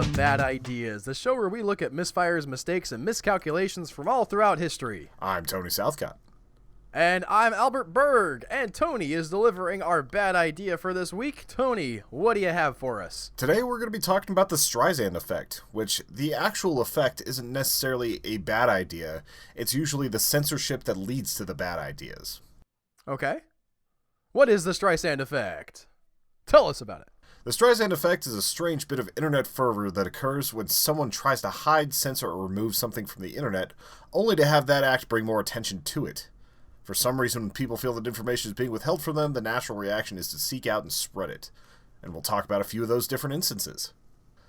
to Bad Ideas, the show where we look at misfires, mistakes, and miscalculations from all throughout history. I'm Tony Southcott. And I'm Albert Berg, and Tony is delivering our bad idea for this week. Tony, what do you have for us? Today we're going to be talking about the Streisand Effect, which the actual effect isn't necessarily a bad idea. It's usually the censorship that leads to the bad ideas. Okay. What is the Streisand Effect? Tell us about it. The Streisand Effect is a strange bit of internet fervor that occurs when someone tries to hide, censor, or remove something from the internet, only to have that act bring more attention to it. For some reason, when people feel that information is being withheld from them, the natural reaction is to seek out and spread it. And we'll talk about a few of those different instances.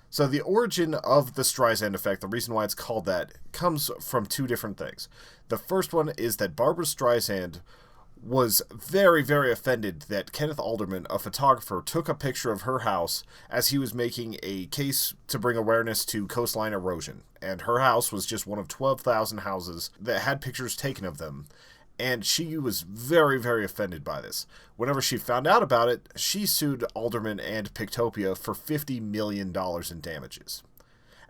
So the origin of the Streisand Effect, the reason why it's called that, comes from two different things. The first one is that Barbara Streisand was very, very offended that Kenneth Alderman, a photographer, took a picture of her house as he was making a case to bring awareness to coastline erosion. And her house was just one of 12,000 houses that had pictures taken of them. And she was very, very offended by this. Whenever she found out about it, she sued Alderman and Pictopia for $50 million in damages.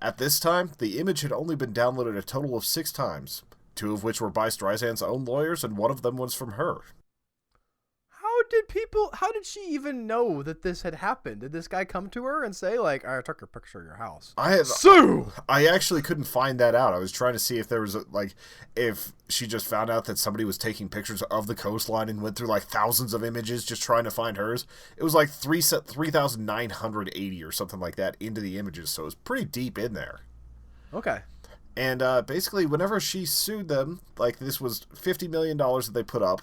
At this time, the image had only been downloaded a total of 6 times, 2 of which were by Streisand's own lawyers, and 1 of them was from her. How did she even know that this had happened? Did this guy come to her and say, like, I took a picture of your house? Sue! I actually couldn't find that out. I was trying to see if there was, if she just found out that somebody was taking pictures of the coastline and went through, thousands of images just trying to find hers. It was, 3,980 or something like that into the images, so it was pretty deep in there. Okay. And, basically, whenever she sued them, this was $50 million that they put up.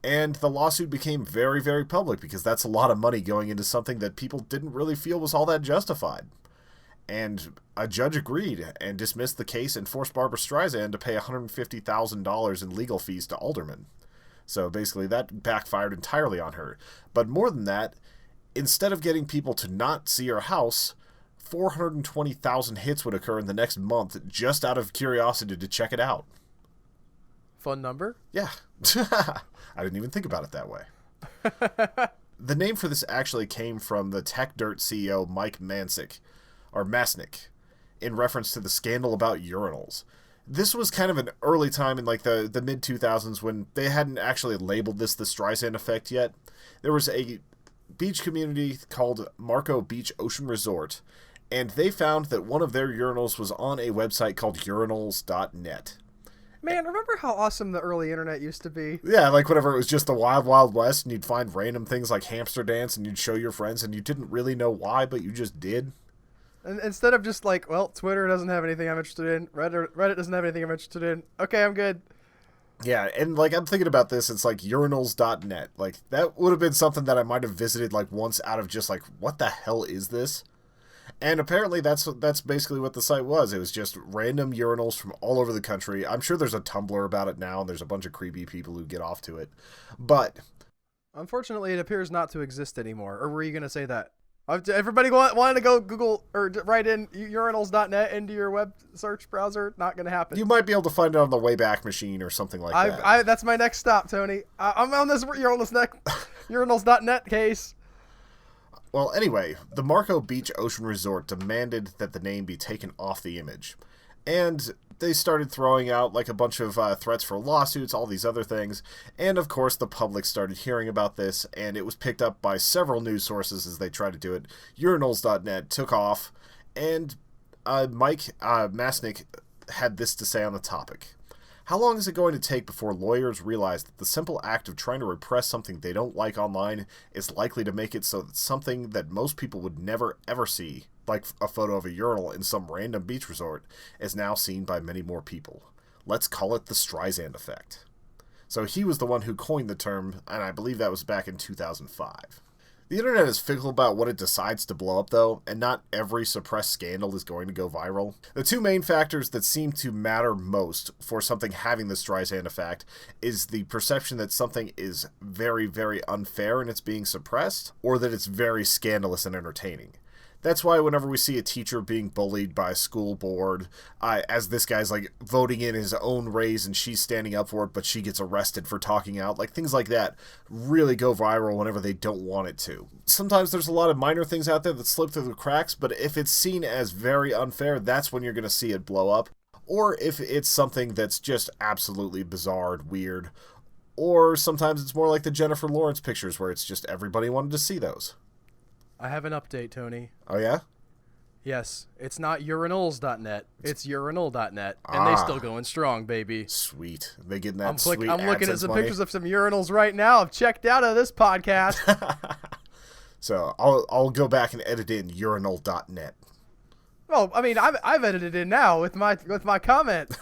And the lawsuit became very, very public because that's a lot of money going into something that people didn't really feel was all that justified. And a judge agreed and dismissed the case and forced Barbara Streisand to pay $150,000 in legal fees to Alderman. So basically that backfired entirely on her. But more than that, instead of getting people to not see her house, 420,000 hits would occur in the next month just out of curiosity to check it out. Fun number? Yeah. I didn't even think about it that way. The name for this actually came from the Tech Dirt CEO Mike Masnick, in reference to the scandal about urinals. This was kind of an early time in the mid-2000s when they hadn't actually labeled this the Streisand Effect yet. There was a beach community called Marco Beach Ocean Resort, and they found that one of their urinals was on a website called urinals.net. Man, remember how awesome the early internet used to be? Yeah, whenever it was just the wild, wild west, and you'd find random things like hamster dance, and you'd show your friends, and you didn't really know why, but you just did. And instead of just Twitter doesn't have anything I'm interested in, Reddit doesn't have anything I'm interested in, okay, I'm good. Yeah, and I'm thinking about this, it's urinals.net. That would have been something that I might have visited once out of just what the hell is this? And apparently that's basically what the site was. It was just random urinals from all over the country. I'm sure there's a Tumblr about it now, and there's a bunch of creepy people who get off to it. But unfortunately, it appears not to exist anymore. Or were you going to say that? Everybody wanted to go Google or write in urinals.net into your web search browser? Not going to happen. You might be able to find it on the Wayback Machine or something like that. That's my next stop, Tony. I'm on this urinals.net case. Well, anyway, the Marco Beach Ocean Resort demanded that the name be taken off the image. And they started throwing out a bunch of threats for lawsuits, all these other things. And of course, the public started hearing about this, and it was picked up by several news sources as they tried to do it. Urinals.net took off, and Mike Masnick had this to say on the topic. How long is it going to take before lawyers realize that the simple act of trying to repress something they don't like online is likely to make it so that something that most people would never ever see, like a photo of a urinal in some random beach resort, is now seen by many more people? Let's call it the Streisand Effect. So he was the one who coined the term, and I believe that was back in 2005. The internet is fickle about what it decides to blow up, though, and not every suppressed scandal is going to go viral. The 2 main factors that seem to matter most for something having the Streisand Effect is the perception that something is very, very unfair and it's being suppressed, or that it's very scandalous and entertaining. That's why whenever we see a teacher being bullied by a school board, as this guy's like voting in his own raise and she's standing up for it, but she gets arrested for talking out, like things like that really go viral whenever they don't want it to. Sometimes there's a lot of minor things out there that slip through the cracks, but if it's seen as very unfair, that's when you're going to see it blow up. Or if it's something that's just absolutely bizarre and weird. Or sometimes it's more like the Jennifer Lawrence pictures where it's just everybody wanted to see those. I have an update, Tony. Oh, yeah? Yes, it's not urinals.net. It's urinal.net, and they still going strong, baby. Sweet. They getting that I'm looking at some money. pictures of some urinals right now. I've checked out of this podcast. So I'll go back and edit in urinal.net. Well, I mean, I've edited in now with my comment.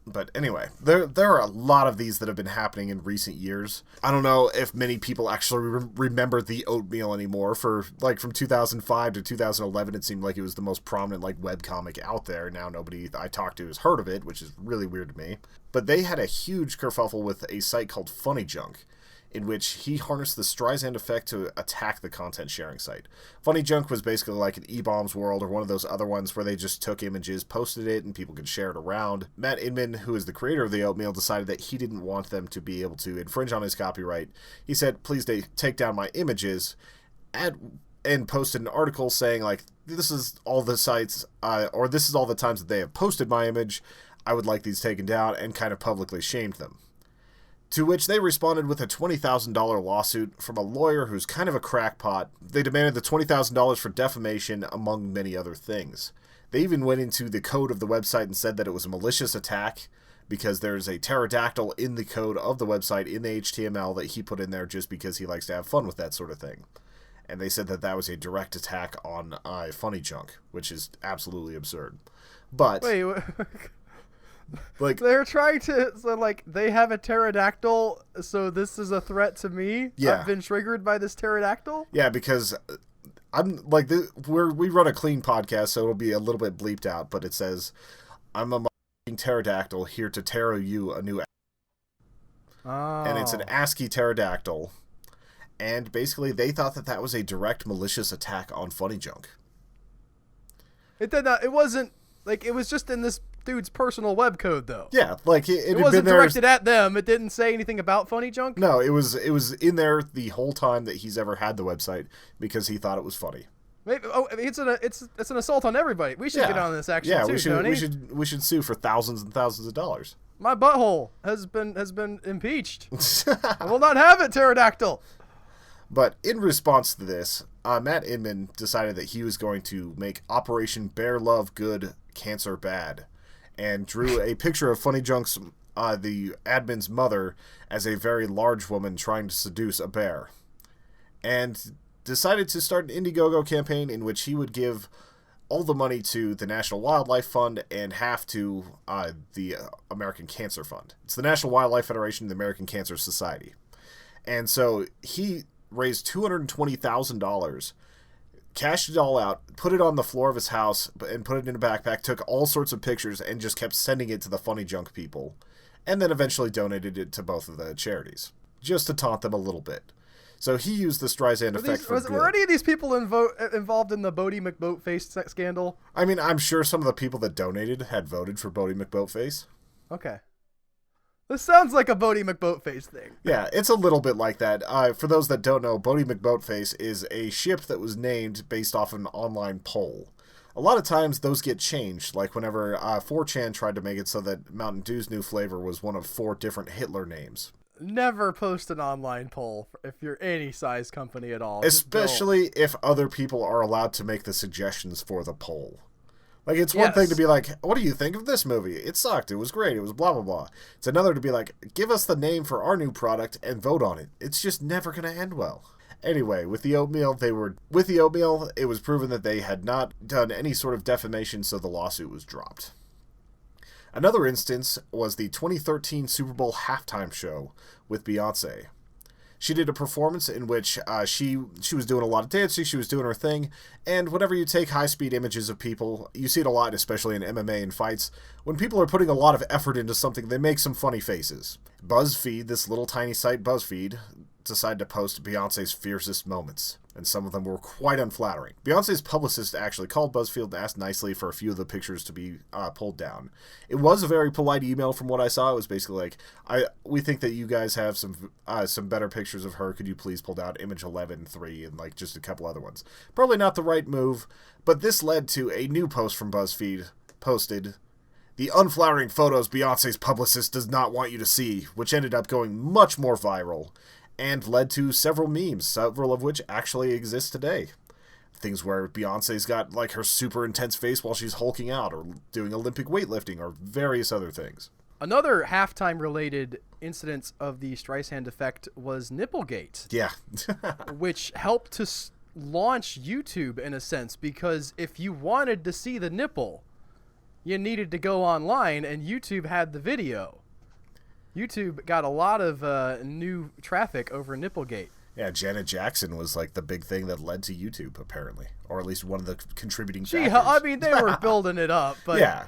But anyway, there are a lot of these that have been happening in recent years. I don't know if many people actually remember the Oatmeal anymore. For like from 2005 to 2011, it seemed like it was the most prominent like webcomic out there. Now nobody I talked to has heard of it, which is really weird to me. But they had a huge kerfuffle with a site called Funnyjunk, in which he harnessed the Streisand Effect to attack the content sharing site. Funnyjunk was basically like an E-Bombs World or one of those other ones where they just took images, posted it, and people could share it around. Matt Inman, who is the creator of the Oatmeal, decided that he didn't want them to be able to infringe on his copyright. He said, please take down my images, and posted an article saying, like, this is all the sites, or this is all the times that they have posted my image, I would like these taken down, and kind of publicly shamed them. To which they responded with a $20,000 lawsuit from a lawyer who's kind of a crackpot. They demanded the $20,000 for defamation, among many other things. They even went into the code of the website and said that it was a malicious attack because there's a pterodactyl in the code of the website in the HTML that he put in there just because he likes to have fun with that sort of thing. And they said that that was a direct attack on Funnyjunk, which is absolutely absurd. But... Wait, like, they're trying to, so like, they have a pterodactyl, so this is a threat to me? Yeah. I've been triggered by this pterodactyl? Yeah, because I'm, like, we run a clean podcast, so it'll be a little bit bleeped out, but it says, I'm a pterodactyl here to tarot you a new... Oh. And it's an ASCII pterodactyl. And basically, they thought that that was a direct malicious attack on Funnyjunk. It did not, it wasn't, like, it was just in this dude's personal web code, though. Yeah, like it wasn't been directed at them. It didn't say anything about Funnyjunk. No, it was in there the whole time that he's ever had the website because he thought it was funny. Maybe, it's an assault on everybody. We should get on this action too, Tony. We should sue for thousands and thousands of dollars. My butthole has been impeached. I will not have it, pterodactyl. But in response to this, Matt Inman decided that he was going to make Operation Bear Love Good, Cancer Bad, and drew a picture of Funnyjunk's, the admin's mother, as a very large woman trying to seduce a bear. And decided to start an Indiegogo campaign in which he would give all the money to the National Wildlife Fund and half to the American Cancer Fund. It's the National Wildlife Federation and the American Cancer Society. And so he raised $220,000, cashed it all out, put it on the floor of his house, and put it in a backpack, took all sorts of pictures, and just kept sending it to the Funnyjunk people, and then eventually donated it to both of the charities, just to taunt them a little bit. So he used the Streisand Effect for good. Were any of these people involved in the Bodie McBoatface scandal? I mean, I'm sure some of the people that donated had voted for Bodie McBoatface. Okay. This sounds like a Bodie McBoatface thing. Yeah, it's a little bit like that. For those that don't know, Bodie McBoatface is a ship that was named based off an online poll. A lot of times those get changed, like whenever 4chan tried to make it so that Mountain Dew's new flavor was one of 4 different Hitler names. Never post an online poll if you're any size company at all. Especially if other people are allowed to make the suggestions for the poll. Like, it's one thing to be like, what do you think of this movie? It sucked. It was great. It was blah, blah, blah. It's another to be like, give us the name for our new product and vote on it. It's just never going to end well. Anyway, with the Oatmeal, it was proven that they had not done any sort of defamation, so the lawsuit was dropped. Another instance was the 2013 Super Bowl halftime show with Beyonce. She did a performance in which she was doing a lot of dancing, she was doing her thing, and whenever you take high-speed images of people, you see it a lot, especially in MMA and fights, when people are putting a lot of effort into something, they make some funny faces. BuzzFeed, this little tiny site BuzzFeed, decided to post Beyonce's fiercest moments. and some of them were quite unflattering. Beyonce's publicist actually called BuzzFeed and asked nicely for a few of the pictures to be pulled down. It was a very polite email from what I saw. It was basically like, we think that you guys have some better pictures of her. Could you please pull down image 11, 3, and like just a couple other ones? Probably not the right move, but this led to a new post from BuzzFeed posted, "The unflattering photos Beyonce's publicist does not want you to see," which ended up going much more viral and led to several memes, several of which actually exist today. Things where Beyonce's got like her super intense face while she's hulking out or doing Olympic weightlifting or various other things. Another halftime related incident of the Streisand Effect was Nipplegate. Yeah. Which helped to launch YouTube in a sense, because if you wanted to see the nipple, you needed to go online, and YouTube had the video. YouTube got a lot of new traffic over Nipplegate. Yeah, Janet Jackson was like the big thing that led to YouTube, apparently, or at least one of the contributing factors. I mean, they were building it up, but yeah,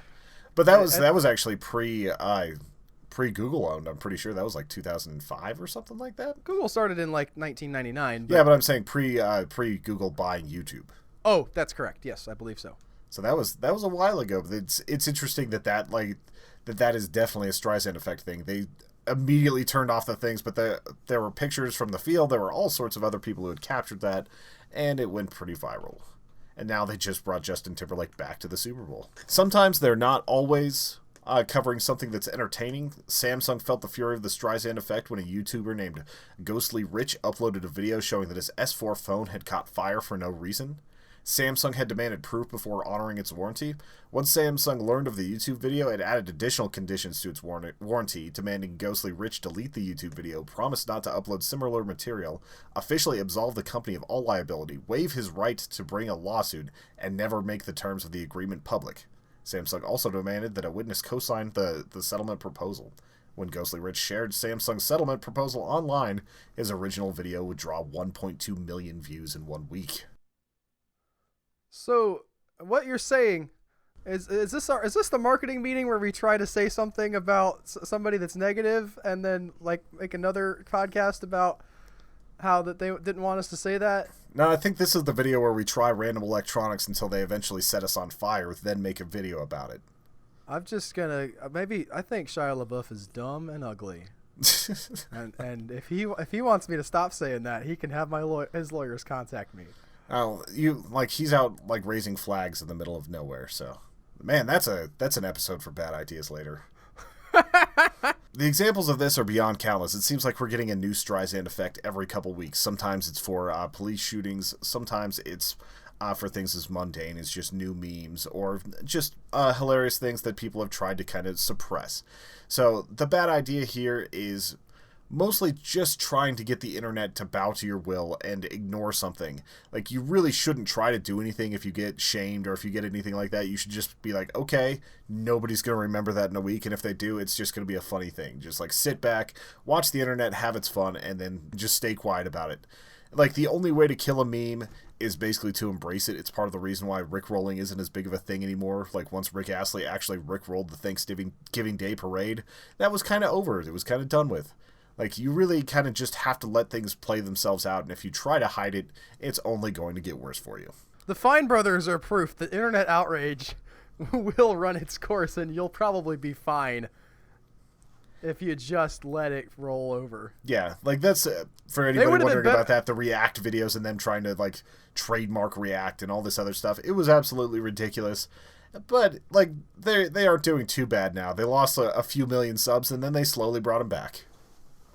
but that was actually pre Google owned. I'm pretty sure that was like 2005 or something like that. Google started in like 1999. Yeah, but I'm saying pre Google buying YouTube. Oh, that's correct. Yes, I believe so. So that was a while ago. But it's interesting that is definitely a Streisand Effect thing. They immediately turned off the things, but there were pictures from the field. There were all sorts of other people who had captured that, and it went pretty viral. And now they just brought Justin Timberlake back to the Super Bowl. Sometimes they're not always covering something that's entertaining. Samsung felt the fury of the Streisand Effect when a YouTuber named Ghostly Rich uploaded a video showing that his S4 phone had caught fire for no reason. Samsung had demanded proof before honoring its warranty. Once Samsung learned of the YouTube video, it added additional conditions to its warranty, demanding Ghostly Rich delete the YouTube video, promise not to upload similar material, officially absolve the company of all liability, waive his right to bring a lawsuit, and never make the terms of the agreement public. Samsung also demanded that a witness co-sign the settlement proposal. When Ghostly Rich shared Samsung's settlement proposal online, his original video would draw 1.2 million views in 1 week. So, what you're saying is this the marketing meeting where we try to say something about somebody that's negative and then like make another podcast about how that they didn't want us to say that? No, I think this is the video where we try random electronics until they eventually set us on fire, then make a video about it. I'm just gonna I think Shia LaBeouf is dumb and ugly. and if he wants me to stop saying that, he can have his lawyers contact me. Oh, he's out like raising flags in the middle of nowhere. So, man, that's an episode for bad ideas later. The examples of this are beyond countless. It seems like we're getting a new Streisand Effect every couple weeks. Sometimes it's for police shootings. Sometimes it's for things as mundane as just new memes or just hilarious things that people have tried to kind of suppress. So the bad idea here is mostly just trying to get the internet to bow to your will and ignore something. Like, you really shouldn't try to do anything if you get shamed or if you get anything like that. You should just be like, okay, nobody's going to remember that in a week, and if they do, it's just going to be a funny thing. Just, like, sit back, watch the internet, have its fun, and then just stay quiet about it. Like, the only way to kill a meme is basically to embrace it. It's part of the reason why Rickrolling isn't as big of a thing anymore. Like, once Rick Astley actually Rickrolled the Thanksgiving Day parade, that was kind of over. It was kind of done with. Like, you really kind of just have to let things play themselves out, and if you try to hide it, it's only going to get worse for you. The Fine Brothers are proof that internet outrage will run its course, and you'll probably be fine if you just let it roll over. Yeah, like, that's, for anybody wondering about that, the React videos and them trying to, like, trademark React and all this other stuff, it was absolutely ridiculous. But, like, they aren't doing too bad now. They lost a few million subs, and then they slowly brought them back.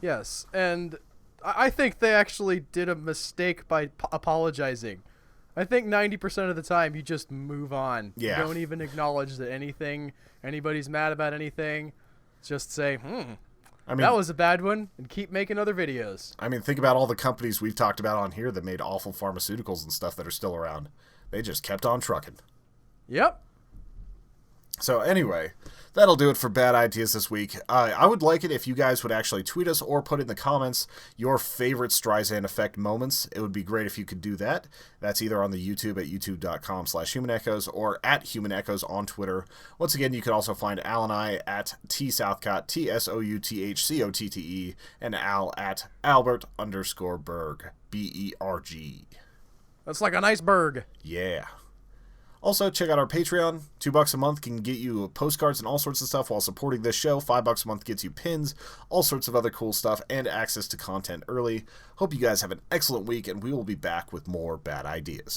Yes, and I think they actually did a mistake by apologizing. I think 90% of the time you just move on. Yeah. You don't even acknowledge that anybody's mad about anything. Just say, I mean, that was a bad one, and keep making other videos. I mean, think about all the companies we've talked about on here that made awful pharmaceuticals and stuff that are still around. They just kept on trucking. Yep. So anyway, that'll do it for Bad Ideas this week. I would like it if you guys would actually tweet us or put in the comments your favorite Streisand Effect moments. It would be great if you could do that. That's either on the YouTube at youtube.com/humanechoes or at humanechoes on Twitter. Once again, you can also find Al and I at tsouthcott, TSOUTHCOTTE, and Al at Albert_Berg, BERG. That's like an iceberg. Yeah. Also, check out our Patreon. $2 a month can get you postcards and all sorts of stuff while supporting this show. $5 a month gets you pins, all sorts of other cool stuff, and access to content early. Hope you guys have an excellent week, and we will be back with more bad ideas.